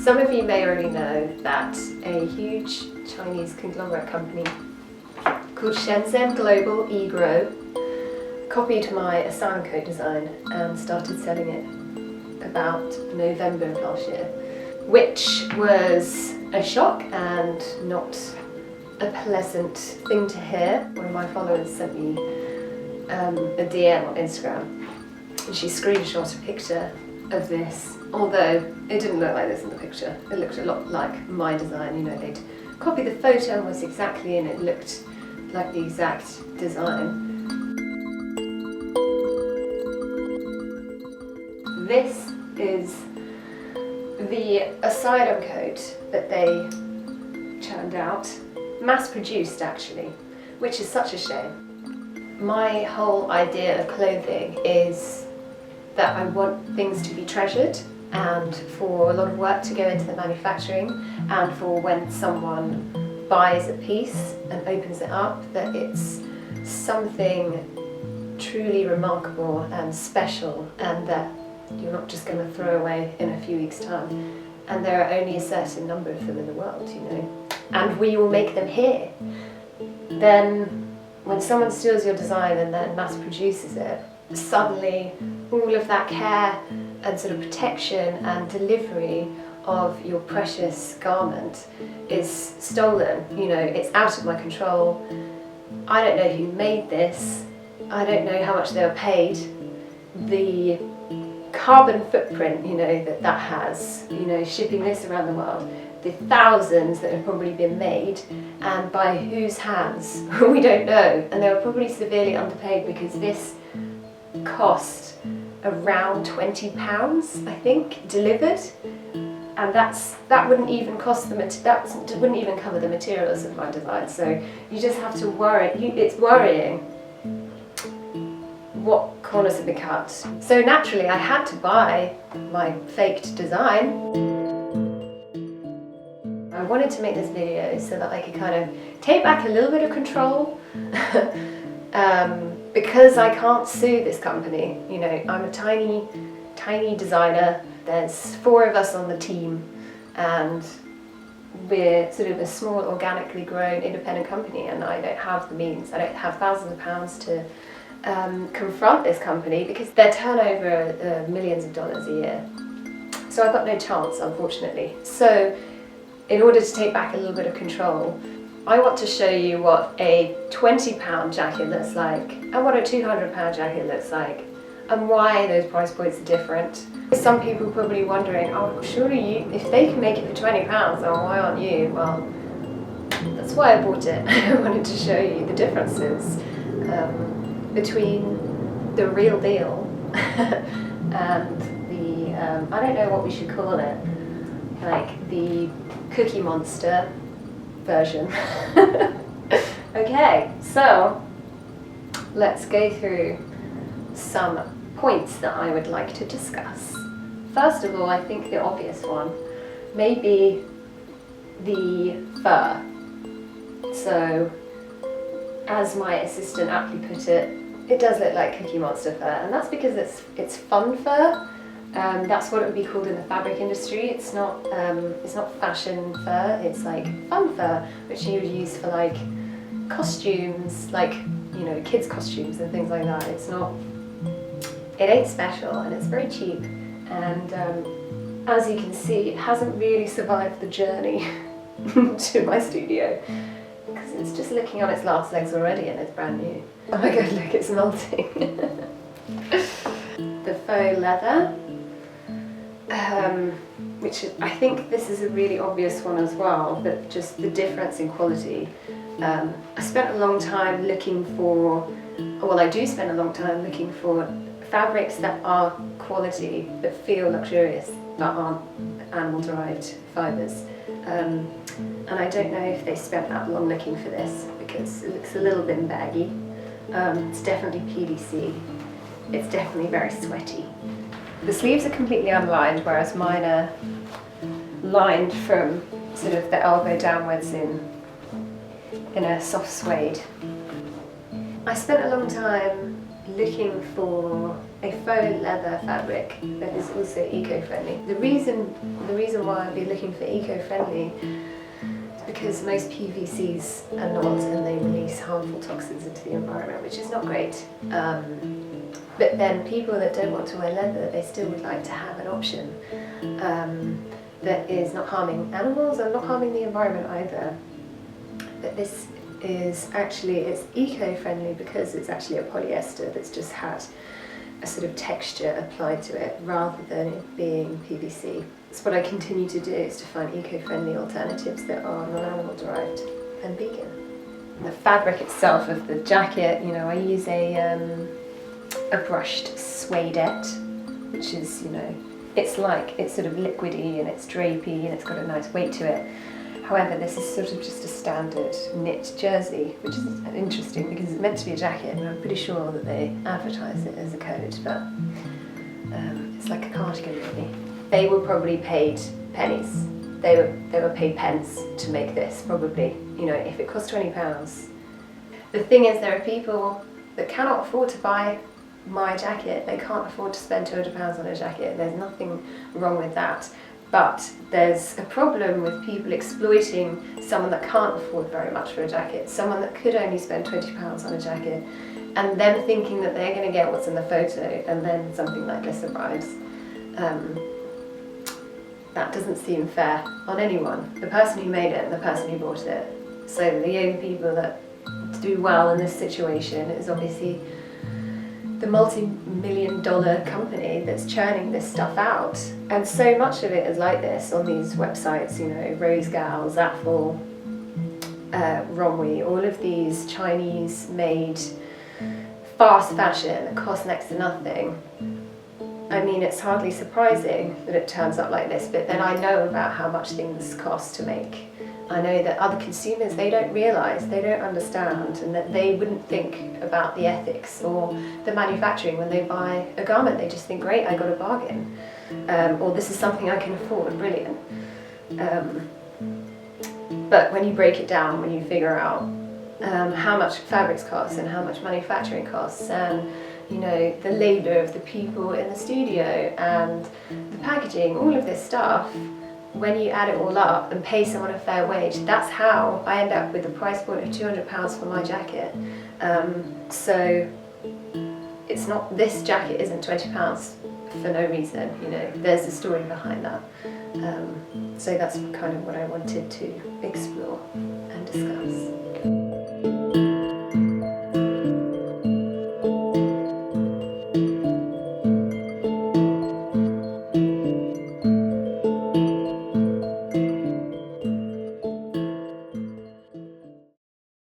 Some of you may already know that a huge Chinese conglomerate company called Shenzhen Global eGrow copied my asylum coat design and started selling it about November of last year, which was a shock and not a pleasant thing to hear. One of my followers sent me a DM on Instagram, and she screenshot a picture of this, although it didn't look like this in the picture. It looked a lot like my design. You know, they'd copied the photo almost exactly and it looked like the exact design. This is the asylum coat that they churned out, mass-produced actually, which is such a shame. My whole idea of clothing is that I want things to be treasured and for a lot of work to go into the manufacturing, and for when someone buys a piece and opens it up, that it's something truly remarkable and special, and that you're not just going to throw away in a few weeks' time. And there are only a certain number of them in the world, you know, and we will make them here. Then when someone steals your design and then mass produces it, suddenly all of that care and sort of protection and delivery of your precious garment is stolen. You know, it's out of my control. I don't know who made this. I don't know how much they were paid. The carbon footprint, you know, that has, you know, shipping this around the world, the thousands that have probably been made, and by whose hands, we don't know. And they were probably severely underpaid, because this cost around £20, I think, delivered, and that wouldn't even cost that wouldn't even cover the materials of my design. So you just have to worry. It's worrying what corners have been cut. So naturally, I had to buy my faked design. I wanted to make this video so that I could kind of take back a little bit of control. Because I can't sue this company. You know, I'm a tiny designer. There's 4 of us on the team, and we're sort of a small, organically grown, independent company, and I don't have the means. I don't have thousands of pounds to confront this company, because their turnover millions of dollars a year. So I've got no chance, unfortunately. So in order to take back a little bit of control, I want to show you what a £20 jacket looks like and what a £200 jacket looks like, and why those price points are different. Some people are probably wondering, oh, surely if they can make it for £20, then why aren't you? Well, that's why I bought it. I wanted to show you the differences between the real deal and the, I don't know what we should call it, like the Cookie Monster version. Okay, so let's go through some points that I would like to discuss. First of all, I think the obvious one may be the fur. So, as my assistant aptly put it, it does look like Cookie Monster fur, and that's because it's fun fur. That's what it would be called in the fabric industry. It's not fashion fur. It's like fun fur, which you would use for like costumes, like, you know, kids' costumes and things like that. It ain't special, and it's very cheap. And as you can see, it hasn't really survived the journey to my studio, because it's just looking on its last legs already, and it's brand new. Oh my god, look, it's melting. The faux leather. Which I think this is a really obvious one as well, but just the difference in quality. I spent a long time looking for, well, I do spend a long time looking for fabrics that are quality, that feel luxurious, but aren't animal-derived fibres. And I don't know if they spent that long looking for this, because it looks a little bit baggy. It's definitely PVC. It's definitely very sweaty. The sleeves are completely unlined, whereas mine are lined from sort of the elbow downwards in a soft suede. I spent a long time looking for a faux leather fabric that is also eco-friendly. The reason why I'd be looking for eco-friendly is because most PVCs are not, and they release harmful toxins into the environment, which is not great. But then people that don't want to wear leather, they still would like to have an option that is not harming animals and not harming the environment either. But this is actually, it's eco-friendly because it's actually a polyester that's just had a sort of texture applied to it rather than it being PVC. So what I continue to do is to find eco-friendly alternatives that are non-animal derived and vegan. The fabric itself of the jacket, you know, I use a brushed suedette, which is, you know, it's sort of liquidy and it's drapey and it's got a nice weight to it. However, this is sort of just a standard knit jersey, which is interesting because it's meant to be a jacket, and I'm pretty sure that they advertise it as a coat, but it's like a cardigan really. They were probably paid pennies. They were paid pence to make this, probably. You know, if it cost £20. The thing is, there are people that cannot afford to buy my jacket. They can't afford to spend £200 on a jacket. There's nothing wrong with that. But there's a problem with people exploiting someone that can't afford very much for a jacket, someone that could only spend £20 on a jacket, and them thinking that they're going to get what's in the photo, and then something like this arrives. That doesn't seem fair on anyone, the person who made it and the person who bought it. So the only people that do well in this situation is obviously the multi-million-dollar company that's churning this stuff out. And so much of it is like this on these websites, you know, Rosegal, Zaful, Romwe, all of these Chinese-made fast fashion that costs next to nothing. I mean, it's hardly surprising that it turns up like this, but then I know about how much things cost to make. I know that other consumers, they don't realise, they don't understand, and that they wouldn't think about the ethics or the manufacturing when they buy a garment. They just think, great, I got a bargain, or this is something I can afford, brilliant. But when you break it down, when you figure out how much fabrics cost and how much manufacturing costs, and you know, the labour of the people in the studio and the packaging, all of this stuff, when you add it all up and pay someone a fair wage, that's how I end up with a price point of £200 for my jacket. So it's not, this jacket isn't £20 for no reason, you know, there's a story behind that. So that's kind of what I wanted to explore and discuss.